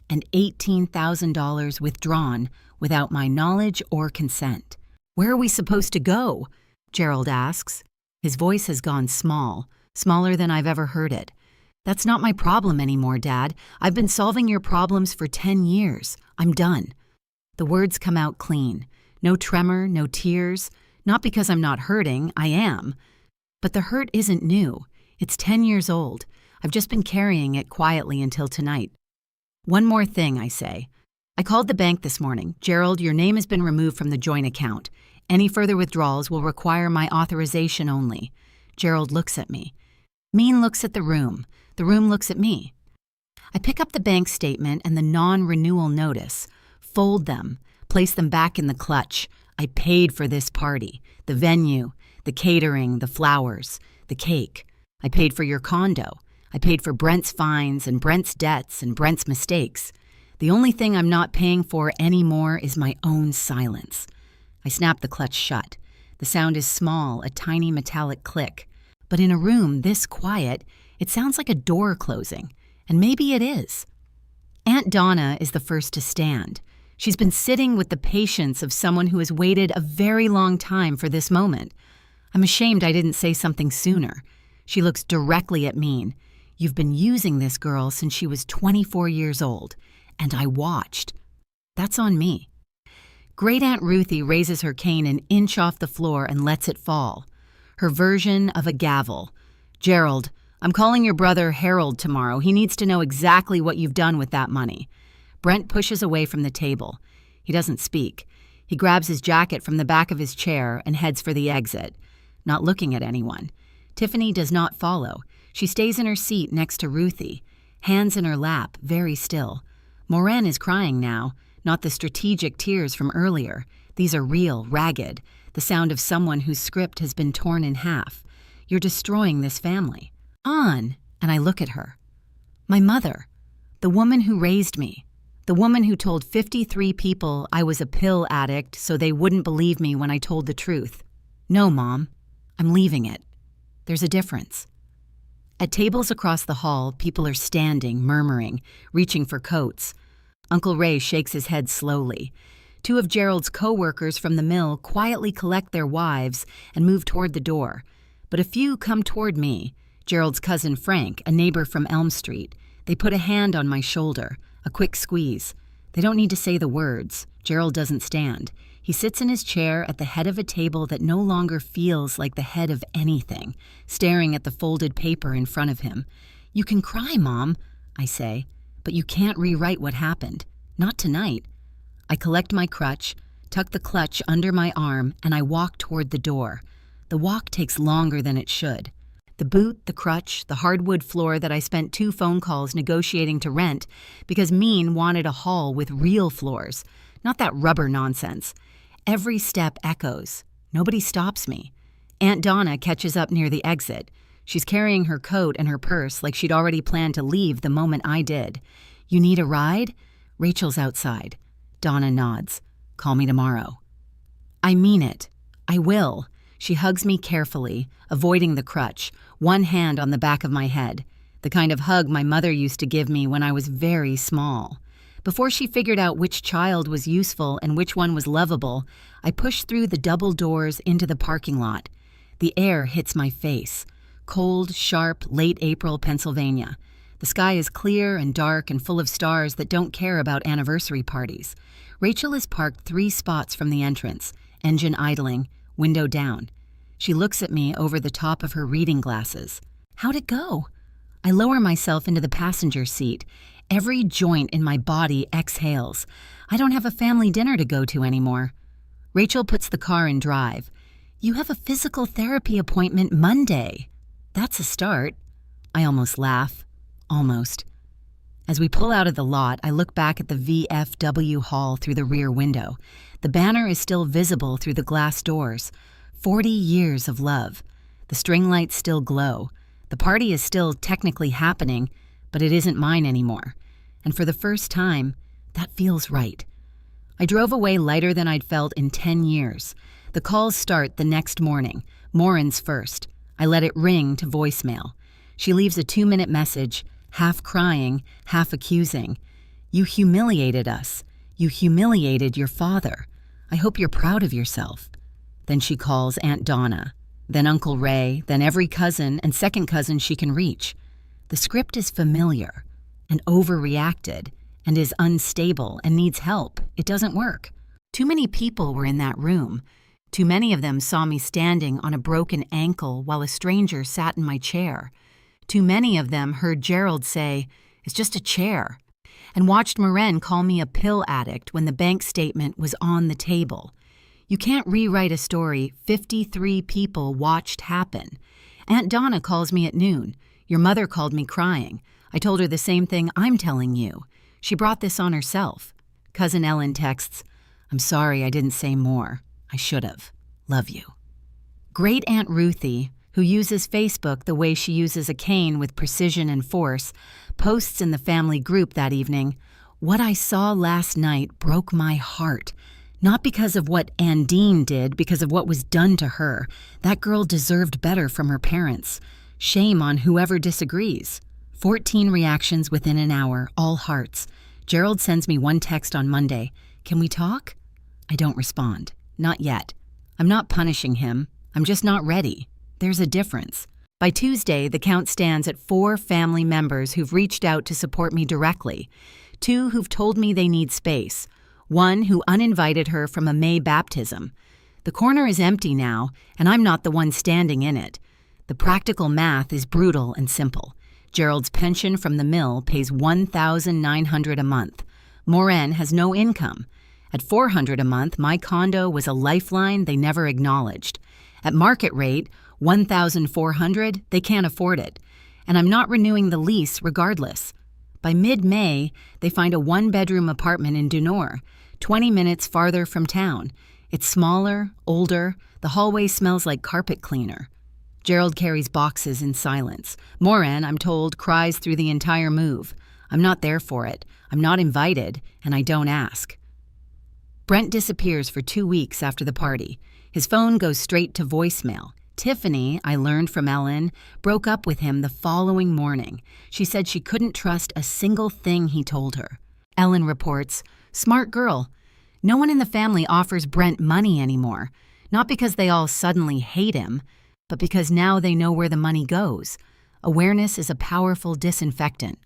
and $18,000 withdrawn without my knowledge or consent. Where are we supposed to go? Gerald asks. His voice has gone small, smaller than I've ever heard it. That's not my problem anymore, Dad. I've been solving your problems for 10 years. I'm done. The words come out clean. No tremor, no tears. Not because I'm not hurting, I am. But the hurt isn't new. It's 10 years old. I've just been carrying it quietly until tonight. One more thing, I say. I called the bank this morning. Gerald, your name has been removed from the joint account. Any further withdrawals will require my authorization only. Gerald looks at me. Mean looks at the room. The room looks at me. I pick up the bank statement and the non-renewal notice, fold them, place them back in the clutch. I paid for this party, the venue, the catering, the flowers, the cake. I paid for your condo. I paid for Brent's fines and Brent's debts and Brent's mistakes. The only thing I'm not paying for anymore is my own silence. I snap the clutch shut. The sound is small, a tiny metallic click. But in a room this quiet, it sounds like a door closing. And maybe it is. Aunt Donna is the first to stand. She's been sitting with the patience of someone who has waited a very long time for this moment. I'm ashamed I didn't say something sooner. She looks directly at Mean. You've been using this girl since she was 24 years old, and I watched. That's on me. Great Aunt Ruthie raises her cane an inch off the floor and lets it fall. Her version of a gavel. Gerald, I'm calling your brother Harold tomorrow. He needs to know exactly what you've done with that money. Brent pushes away from the table. He doesn't speak. He grabs his jacket from the back of his chair and heads for the exit, not looking at anyone. Tiffany does not follow. She stays in her seat next to Ruthie, hands in her lap, very still. Moran is crying now, not the strategic tears from earlier. These are real, ragged, the sound of someone whose script has been torn in half. You're destroying this family. And I look at her. My mother, the woman who raised me, the woman who told 53 people I was a pill addict so they wouldn't believe me when I told the truth. No, Mom, I'm leaving it. There's a difference. At tables across the hall, people are standing, murmuring, reaching for coats. Uncle Ray shakes his head slowly. Two of Gerald's co-workers from the mill quietly collect their wives and move toward the door. But a few come toward me. Gerald's cousin Frank, a neighbor from Elm Street. They put a hand on my shoulder, a quick squeeze. They don't need to say the words. Gerald doesn't stand. He sits in his chair at the head of a table that no longer feels like the head of anything, staring at the folded paper in front of him. You can cry, Mom, I say, but you can't rewrite what happened. Not tonight. I collect my crutch, tuck the clutch under my arm, and I walk toward the door. The walk takes longer than it should. The boot, the crutch, the hardwood floor that I spent 2 phone calls negotiating to rent because Mean wanted a hall with real floors, not that rubber nonsense. Every step echoes. Nobody stops me. Aunt Donna catches up near the exit. She's carrying her coat and her purse like she'd already planned to leave the moment I did. You need a ride? Rachel's outside. Donna nods. Call me tomorrow. I mean it. I will. She hugs me carefully, avoiding the crutch, one hand on the back of my head, the kind of hug my mother used to give me when I was very small. Before she figured out which child was useful and which one was lovable, I pushed through the double doors into the parking lot. The air hits my face. Cold, sharp, late April Pennsylvania. The sky is clear and dark and full of stars that don't care about anniversary parties. Rachel is parked 3 spots from the entrance, engine idling, window down. She looks at me over the top of her reading glasses. How'd it go? I lower myself into the passenger seat. Every joint in my body exhales. I don't have a family dinner to go to anymore. Rachel puts the car in drive. You have a physical therapy appointment Monday. That's a start. I almost laugh. Almost. As we pull out of the lot, I look back at the VFW hall through the rear window. The banner is still visible through the glass doors. 40 years of love. The string lights still glow. The party is still technically happening, but it isn't mine anymore. And for the first time, that feels right. I drove away lighter than I'd felt in 10 years. The calls start the next morning, Morin's first. I let it ring to voicemail. She leaves a 2-minute message, half crying, half accusing. You humiliated us. You humiliated your father. I hope you're proud of yourself. Then she calls Aunt Donna, then Uncle Ray, then every cousin and second cousin she can reach. The script is familiar and overreacted and is unstable and needs help. It doesn't work. Too many people were in that room. Too many of them saw me standing on a broken ankle while a stranger sat in my chair. Too many of them heard Gerald say, "It's just a chair," and watched Morin call me a pill addict when the bank statement was on the table. You can't rewrite a story 53 people watched happen. Aunt Donna calls me at noon. Your mother called me crying. I told her the same thing I'm telling you. She brought this on herself. Cousin Ellen texts, "I'm sorry I didn't say more. I should have. Love you." Great Aunt Ruthie, who uses Facebook the way she uses a cane with precision and force, posts in the family group that evening, "What I saw last night broke my heart. Not because of what Andine did, because of what was done to her. That girl deserved better from her parents. Shame on whoever disagrees." 14 reactions within an hour, all hearts. Gerald sends me one text on Monday. "Can we talk?" I don't respond. Not yet. I'm not punishing him. I'm just not ready. There's a difference. By Tuesday, the count stands at 4 family members who've reached out to support me directly. 2 who've told me they need space. 1 who uninvited her from a May baptism. The corner is empty now, and I'm not the one standing in it. The practical math is brutal and simple. Gerald's pension from the mill pays $1,900 a month. Morin has no income. At $400 a month, my condo was a lifeline they never acknowledged. At market rate, $1,400, they can't afford it. And I'm not renewing the lease regardless. By mid-May, they find a 1-bedroom apartment in Dunor, 20 minutes farther from town. It's smaller, older, the hallway smells like carpet cleaner. Gerald carries boxes in silence. Morin, I'm told, cries through the entire move. I'm not there for it. I'm not invited, and I don't ask. Brent disappears for 2 weeks after the party. His phone goes straight to voicemail. Tiffany, I learned from Ellen, broke up with him the following morning. She said she couldn't trust a single thing he told her. Ellen reports, "Smart girl. No one in the family offers Brent money anymore. Not because they all suddenly hate him, but because now they know where the money goes. Awareness is a powerful disinfectant."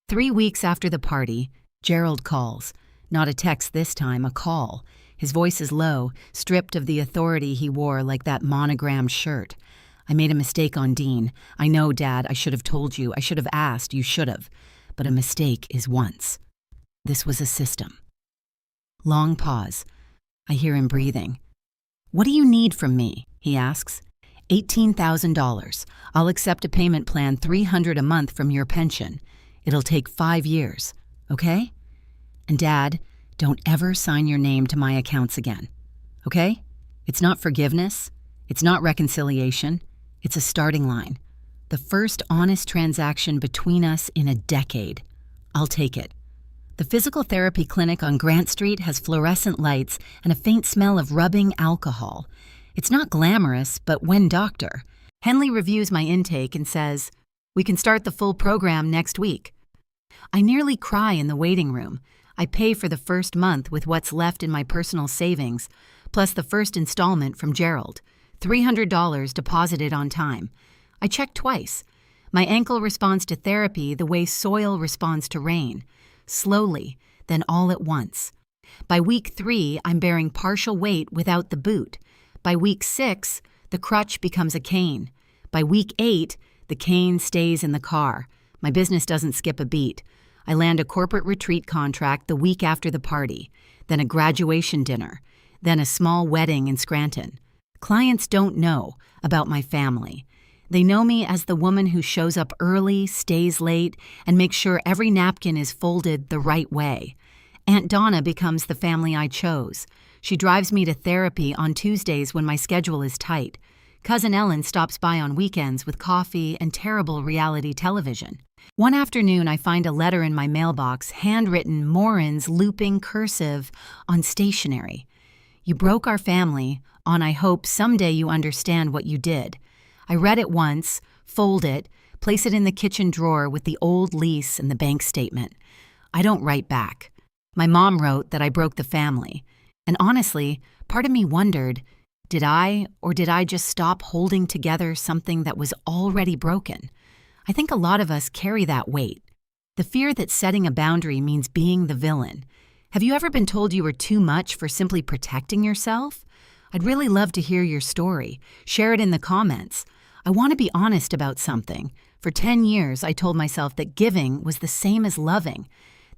3 weeks after the party, Gerald calls. Not a text this time, a call. His voice is low, stripped of the authority he wore like that monogrammed shirt. "I made a mistake on Dean. I know, Dad, I should have told you. I should have asked. You should have. But a mistake is once. This was a system." Long pause. I hear him breathing. "What do you need from me?" he asks. $18,000. I'll accept a payment plan $300 a month from your pension. It'll take 5 years. Okay? And Dad, don't ever sign your name to my accounts again. Okay? It's not forgiveness. It's not reconciliation. It's a starting line. The first honest transaction between us in a decade. I'll take it. The physical therapy clinic on Grant Street has fluorescent lights and a faint smell of rubbing alcohol. It's not glamorous, but when doctor. Henley reviews my intake and says, "We can start the full program next week." I nearly cry in the waiting room. I pay for the first month with what's left in my personal savings, plus the first installment from Gerald, $300 deposited on time. I check twice. My ankle responds to therapy the way soil responds to rain, slowly, then all at once. By week 3, I'm bearing partial weight without the boot. By week 6, the crutch becomes a cane. By week 8, the cane stays in the car. My business doesn't skip a beat. I land a corporate retreat contract the week after the party, then a graduation dinner, then a small wedding in Scranton. Clients don't know about my family. They know me as the woman who shows up early, stays late, and makes sure every napkin is folded the right way. Aunt Donna becomes the family I chose. She drives me to therapy on Tuesdays when my schedule is tight. Cousin Ellen stops by on weekends with coffee and terrible reality television. One afternoon, I find a letter in my mailbox, handwritten Morin's looping cursive on stationery. You broke our family on I hope someday you understand what you did. I read it once, fold it, place it in the kitchen drawer with the old lease and the bank statement. I don't write back. My mom wrote that I broke the family. And honestly, part of me wondered, did I just stop holding together something that was already broken? I think a lot of us carry that weight. The fear that setting a boundary means being the villain. Have you ever been told you were too much for simply protecting yourself? I'd really love to hear your story. Share it in the comments. I want to be honest about something. For 10 years, I told myself that giving was the same as loving.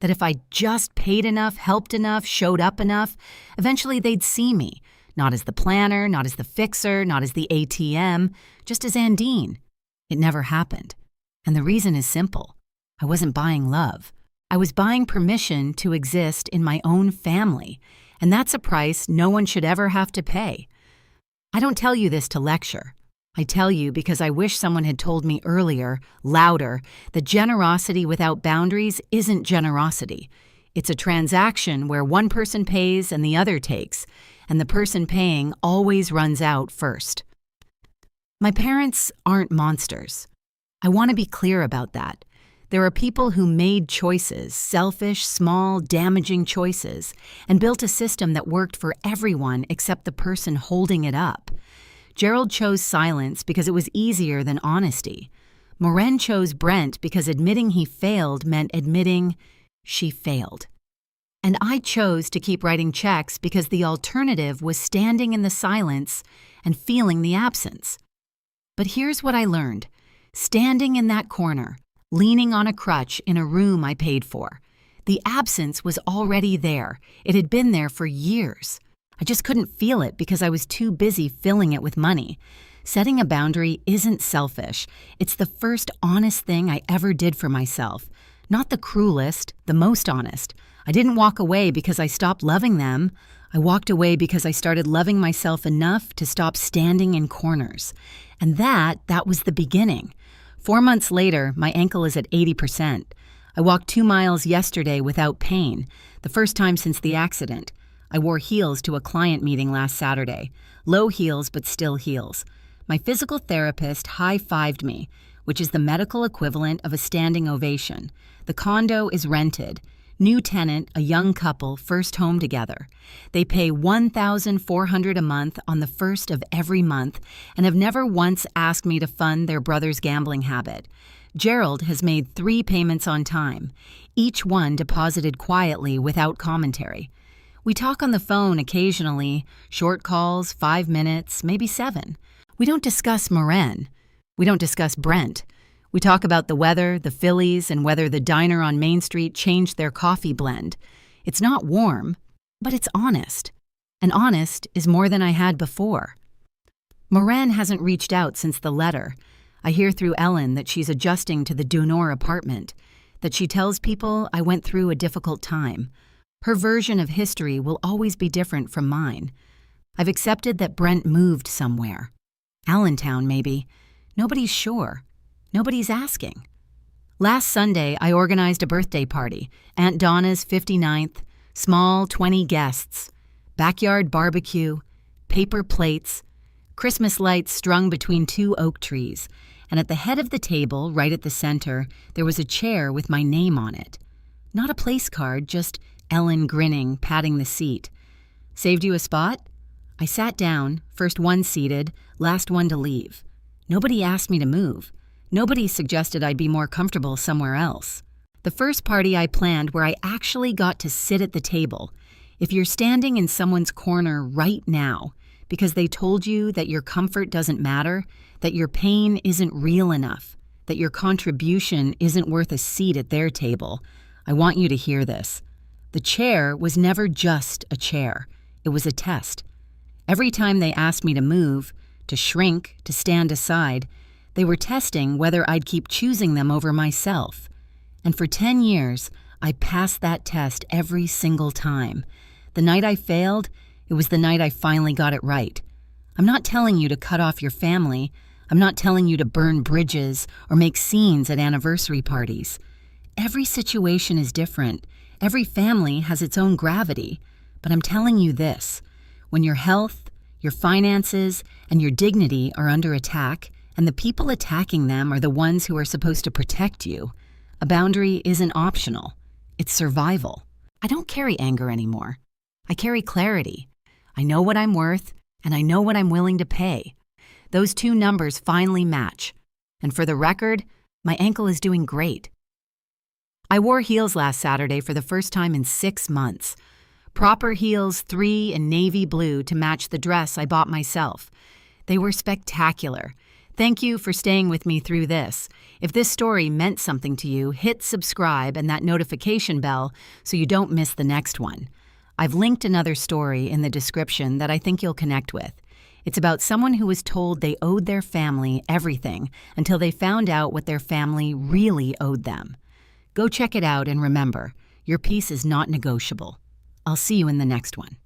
That if I just paid enough, helped enough, showed up enough, eventually they'd see me. Not as the planner, not as the fixer, not as the ATM, just as Andine. It never happened. And the reason is simple. I wasn't buying love. I was buying permission to exist in my own family. And that's a price no one should ever have to pay. I don't tell you this to lecture. I tell you because I wish someone had told me earlier, louder, that generosity without boundaries isn't generosity. It's a transaction where one person pays and the other takes, and the person paying always runs out first. My parents aren't monsters. I want to be clear about that. There are people who made choices, selfish, small, damaging choices, and built a system that worked for everyone except the person holding it up. Gerald chose silence because it was easier than honesty. Moren chose Brent because admitting he failed meant admitting she failed. And I chose to keep writing checks because the alternative was standing in the silence and feeling the absence. But here's what I learned. Standing in that corner, leaning on a crutch in a room I paid for, the absence was already there. It had been there for years. I just couldn't feel it because I was too busy filling it with money. Setting a boundary isn't selfish. It's the first honest thing I ever did for myself. Not the cruelest, the most honest. I didn't walk away because I stopped loving them. I walked away because I started loving myself enough to stop standing in corners. And that was the beginning. 4 months later, my ankle is at 80%. I walked 2 miles yesterday without pain, the first time since the accident. I wore heels to a client meeting last Saturday. Low heels, but still heels. My physical therapist high-fived me, which is the medical equivalent of a standing ovation. The condo is rented. New tenant, a young couple, first home together. They pay $1,400 a month on the first of every month and have never once asked me to fund their brother's gambling habit. Gerald has made 3 payments on time, each one deposited quietly without commentary. We talk on the phone occasionally, short calls, 5 minutes, maybe 7. We don't discuss Moren. We don't discuss Brent. We talk about the weather, the Phillies, and whether the diner on Main Street changed their coffee blend. It's not warm, but it's honest. And honest is more than I had before. Moren hasn't reached out since the letter. I hear through Ellen that she's adjusting to the Dunor apartment, that she tells people I went through a difficult time. Her version of history will always be different from mine. I've accepted that Brent moved somewhere. Allentown, maybe. Nobody's sure. Nobody's asking. Last Sunday, I organized a birthday party, Aunt Donna's 59th, small 20 guests, backyard barbecue, paper plates, Christmas lights strung between 2 oak trees, and at the head of the table, right at the center, there was a chair with my name on it. Not a place card, just Ellen grinning, patting the seat. Saved you a spot? I sat down, first one seated, last one to leave. Nobody asked me to move. Nobody suggested I'd be more comfortable somewhere else. The first party I planned where I actually got to sit at the table. If you're standing in someone's corner right now because they told you that your comfort doesn't matter, that your pain isn't real enough, that your contribution isn't worth a seat at their table, I want you to hear this. The chair was never just a chair. It was a test. Every time they asked me to move, to shrink, to stand aside, they were testing whether I'd keep choosing them over myself. And for 10 years, I passed that test every single time. The night I failed, it was the night I finally got it right. I'm not telling you to cut off your family. I'm not telling you to burn bridges or make scenes at anniversary parties. Every situation is different. Every family has its own gravity. But I'm telling you this: when your health, your finances, and your dignity are under attack, and the people attacking them are the ones who are supposed to protect you, a boundary isn't optional. It's survival. I don't carry anger anymore. I carry clarity. I know what I'm worth, and I know what I'm willing to pay. Those two numbers finally match. And for the record, my ankle is doing great. I wore heels last Saturday for the first time in 6 months. Proper heels, 3 in navy blue to match the dress I bought myself. They were spectacular. Thank you for staying with me through this. If this story meant something to you, hit subscribe and that notification bell so you don't miss the next one. I've linked another story in the description that I think you'll connect with. It's about someone who was told they owed their family everything until they found out what their family really owed them. Go check it out and remember, your peace is not negotiable. I'll see you in the next one.